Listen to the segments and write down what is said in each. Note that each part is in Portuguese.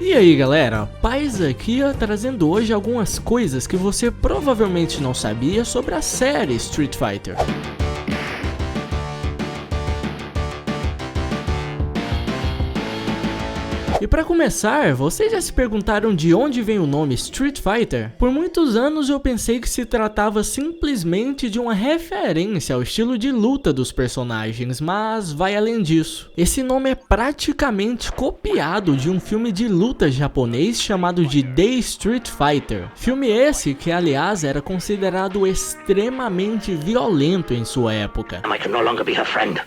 E aí galera, Paz aqui trazendo hoje algumas coisas que você provavelmente não sabia sobre a série Street Fighter. E para começar, vocês já se perguntaram de onde vem o nome Street Fighter? Por muitos anos eu pensei que se tratava simplesmente de uma referência ao estilo de luta dos personagens, mas vai além disso. Esse nome é praticamente copiado de um filme de luta japonês chamado de The Street Fighter. Filme esse que aliás era considerado extremamente violento em sua época. I can no longer be her friend.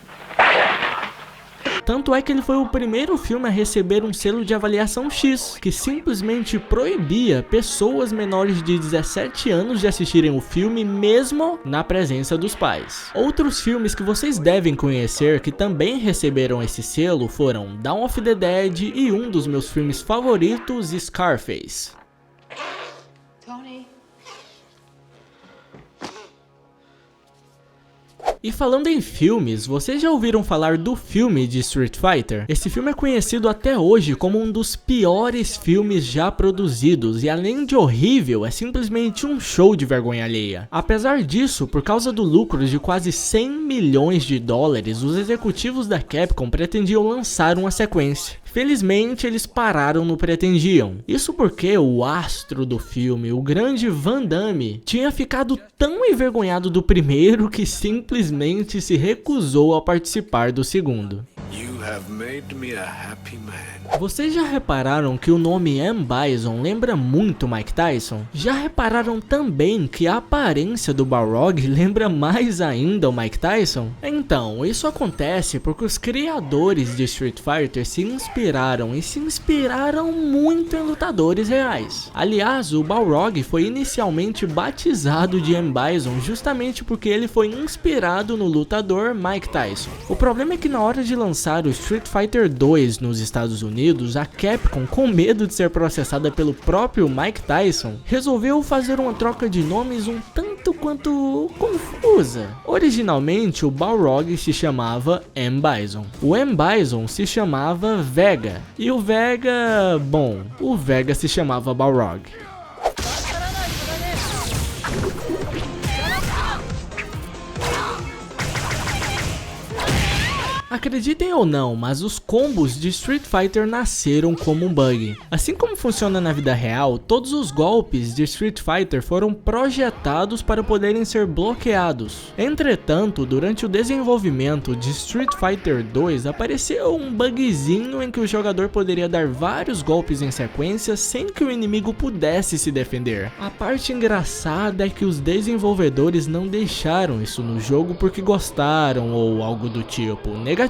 Tanto é que ele foi o primeiro filme a receber um selo de avaliação X, que simplesmente proibia pessoas menores de 17 anos de assistirem o filme mesmo na presença dos pais. Outros filmes que vocês devem conhecer que também receberam esse selo foram Dawn of the Dead e um dos meus filmes favoritos, Scarface. E falando em filmes, vocês já ouviram falar do filme de Street Fighter? Esse filme é conhecido até hoje como um dos piores filmes já produzidos e além de horrível, é simplesmente um show de vergonha alheia. Apesar disso, por causa do lucro de quase 100 milhões de dólares, os executivos da Capcom pretendiam lançar uma sequência. Felizmente eles pararam no pretendiam. Isso porque o astro do filme, o grande Van Damme, tinha ficado tão envergonhado do primeiro que simplesmente se recusou a participar do segundo. Vocês já repararam que o nome M. Bison lembra muito Mike Tyson? Já repararam também que a aparência do Balrog lembra mais ainda o Mike Tyson? Então, isso acontece porque os criadores de Street Fighter se inspiraram muito em lutadores reais. Aliás, o Balrog foi inicialmente batizado de M. Bison justamente porque ele foi inspirado no lutador Mike Tyson. O problema é que na hora de lançar o Street Fighter 2 nos Estados Unidos, a Capcom, com medo de ser processada pelo próprio Mike Tyson, resolveu fazer uma troca de nomes um tanto quanto confusa. Originalmente, o Balrog se chamava M. Bison. O M. Bison se chamava Vega. E o Vega, bom, o Vega se chamava Balrog. Acreditem ou não, mas os combos de Street Fighter nasceram como um bug. Assim como funciona na vida real, todos os golpes de Street Fighter foram projetados para poderem ser bloqueados. Entretanto, durante o desenvolvimento de Street Fighter 2, apareceu um bugzinho em que o jogador poderia dar vários golpes em sequência sem que o inimigo pudesse se defender. A parte engraçada é que os desenvolvedores não deixaram isso no jogo porque gostaram ou algo do tipo. Negativo.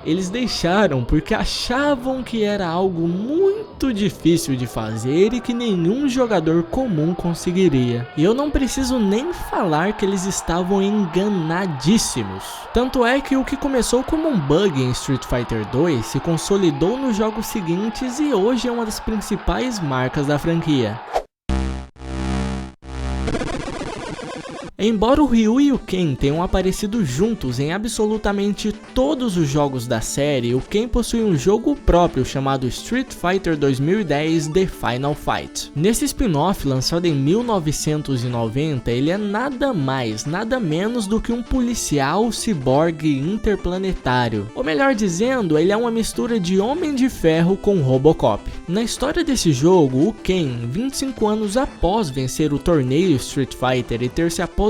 Eles deixaram porque achavam que era algo muito difícil de fazer e que nenhum jogador comum conseguiria. E eu não preciso nem falar que eles estavam enganadíssimos. Tanto é que o que começou como um bug em Street Fighter 2 se consolidou nos jogos seguintes e hoje é uma das principais marcas da franquia. Embora o Ryu e o Ken tenham aparecido juntos em absolutamente todos os jogos da série, o Ken possui um jogo próprio chamado Street Fighter 2010 The Final Fight. Nesse spin-off lançado em 1990, ele é nada mais, nada menos do que um policial ciborgue interplanetário. Ou melhor dizendo, ele é uma mistura de Homem de Ferro com Robocop. Na história desse jogo, o Ken, 25 anos após vencer o torneio Street Fighter e ter se aposentado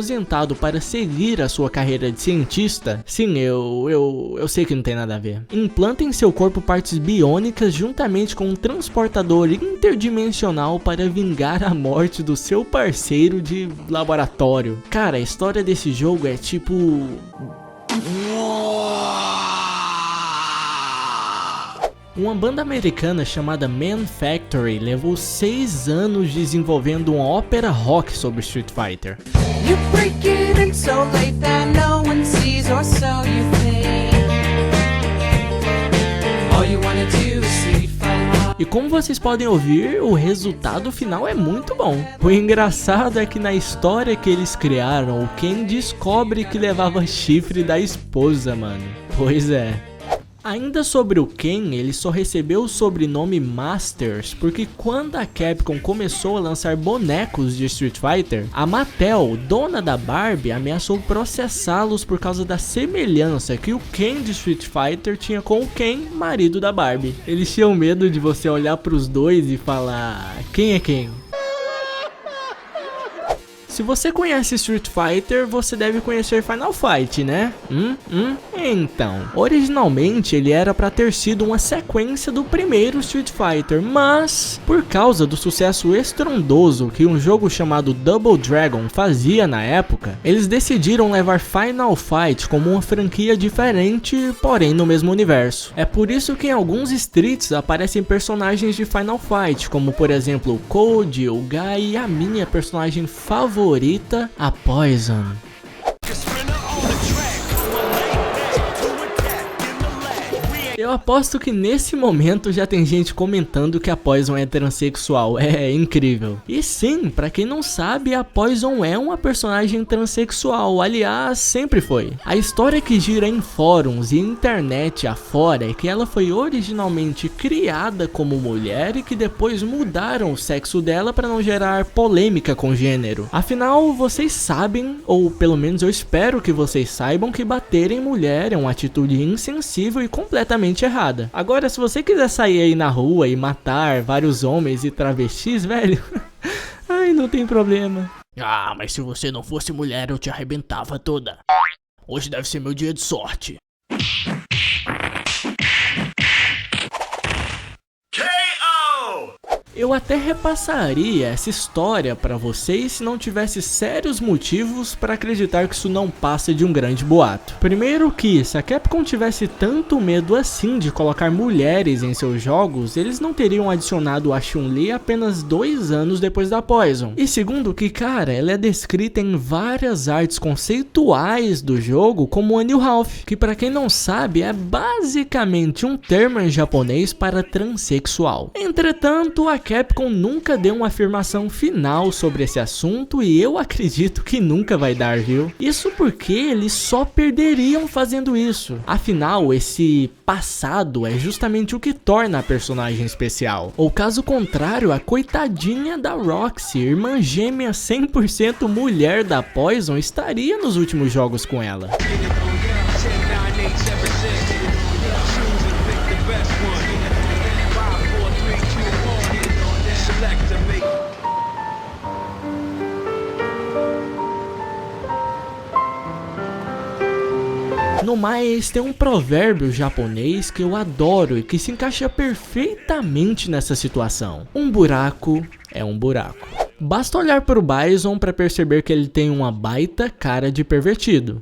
para seguir a sua carreira de cientista, sim, eu sei que não tem nada a ver, implanta em seu corpo partes biônicas juntamente com um transportador interdimensional para vingar a morte do seu parceiro de laboratório. Cara, a história desse jogo é tipo... Uma banda americana chamada Man Factory levou 6 anos desenvolvendo uma ópera rock sobre Street Fighter. E como vocês podem ouvir, o resultado final é muito bom. O engraçado é que na história que eles criaram, o Ken descobre que levava chifre da esposa, mano. Pois é. Ainda sobre o Ken, ele só recebeu o sobrenome Masters porque quando a Capcom começou a lançar bonecos de Street Fighter, a Mattel, dona da Barbie, ameaçou processá-los por causa da semelhança que o Ken de Street Fighter tinha com o Ken, marido da Barbie. Eles tinham medo de você olhar pros dois e falar: quem é quem? Se você conhece Street Fighter, você deve conhecer Final Fight, né? Então, originalmente ele era para ter sido uma sequência do primeiro Street Fighter, mas por causa do sucesso estrondoso que um jogo chamado Double Dragon fazia na época, eles decidiram levar Final Fight como uma franquia diferente, porém no mesmo universo. É por isso que em alguns streets aparecem personagens de Final Fight, como por exemplo o Code, o Guy e a minha personagem favorita, a Poison. Eu aposto que nesse momento já tem gente comentando que a Poison é transexual, é incrível. E sim, pra quem não sabe, a Poison é uma personagem transexual, aliás, sempre foi. A história que gira em fóruns e internet afora é que ela foi originalmente criada como mulher e que depois mudaram o sexo dela pra não gerar polêmica com o gênero. Afinal, vocês sabem, ou pelo menos eu espero que vocês saibam, que bater em mulher é uma atitude insensível e completamente errada. Agora, se você quiser sair aí na rua e matar vários homens e travestis, velho, ai, não tem problema. Ah, mas se você não fosse mulher, eu te arrebentava toda. Hoje deve ser meu dia de sorte. Eu até repassaria essa história pra vocês se não tivesse sérios motivos pra acreditar que isso não passa de um grande boato. Primeiro que, se a Capcom tivesse tanto medo assim de colocar mulheres em seus jogos, eles não teriam adicionado a Chun-Li apenas 2 anos depois da Poison. E segundo que, cara, ela é descrita em várias artes conceituais do jogo como Anil Half, que pra quem não sabe é basicamente um termo em japonês para transexual. Entretanto, a Capcom nunca deu uma afirmação final sobre esse assunto e eu acredito que nunca vai dar, viu? Isso porque eles só perderiam fazendo isso. Afinal, esse passado é justamente o que torna a personagem especial. Ou caso contrário, a coitadinha da Roxy, irmã gêmea 100% mulher da Poison, estaria nos últimos jogos com ela. No mais, tem um provérbio japonês que eu adoro e que se encaixa perfeitamente nessa situação. Um buraco é um buraco. Basta olhar para o Bison para perceber que ele tem uma baita cara de pervertido.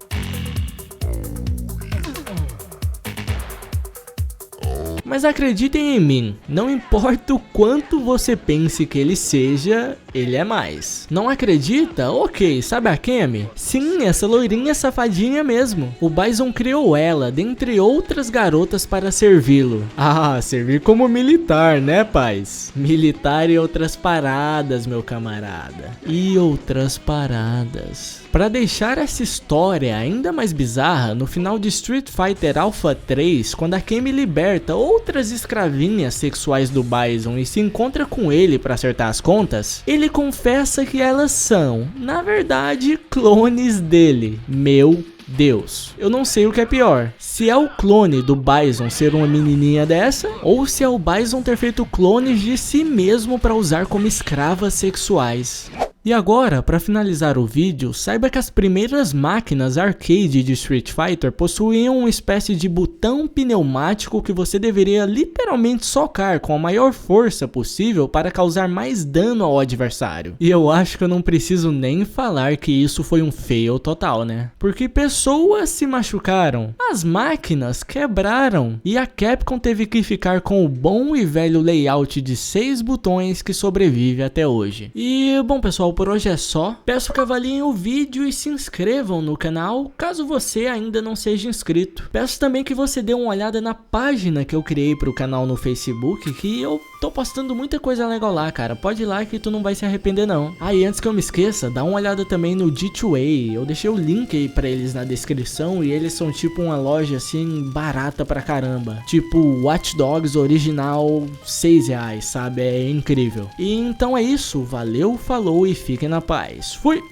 Mas acreditem em mim, não importa o quanto você pense que ele seja, ele é mais. Não acredita? Ok, sabe a Cammy? Sim, essa loirinha safadinha mesmo. O Bison criou ela, dentre outras garotas, para servi-lo. Ah, servir como militar, né, paz? Militar e outras paradas, meu camarada. E outras paradas. Para deixar essa história ainda mais bizarra, no final de Street Fighter Alpha 3, quando a Cammy liberta outras escravinhas sexuais do Bison e se encontra com ele para acertar as contas, ele confessa que elas são, na verdade, clones dele. Meu Deus, eu não sei o que é pior, se é o clone do Bison ser uma menininha dessa, ou se é o Bison ter feito clones de si mesmo para usar como escravas sexuais. E agora, para finalizar o vídeo, saiba que as primeiras máquinas arcade de Street Fighter possuíam uma espécie de botão pneumático que você deveria literalmente socar com a maior força possível para causar mais dano ao adversário. E eu acho que eu não preciso nem falar que isso foi um fail total, né? Porque pessoas se machucaram, as máquinas quebraram e a Capcom teve que ficar com o bom e velho layout de 6 botões que sobrevive até hoje. E bom pessoal, por hoje é só. Peço que avaliem o vídeo e se inscrevam no canal, caso você ainda não seja inscrito. Peço também que você dê uma olhada na página que eu criei para o canal no Facebook, que eu Tô postando muita coisa legal lá, cara. Pode ir lá que tu não vai se arrepender não. Ah, e antes que eu me esqueça, dá uma olhada também no G2A. Eu deixei o link aí pra eles na descrição e eles são tipo uma loja assim barata pra caramba. Tipo Watch Dogs original R$6, sabe? É incrível. E então é isso. Valeu, falou e fiquem na paz. Fui!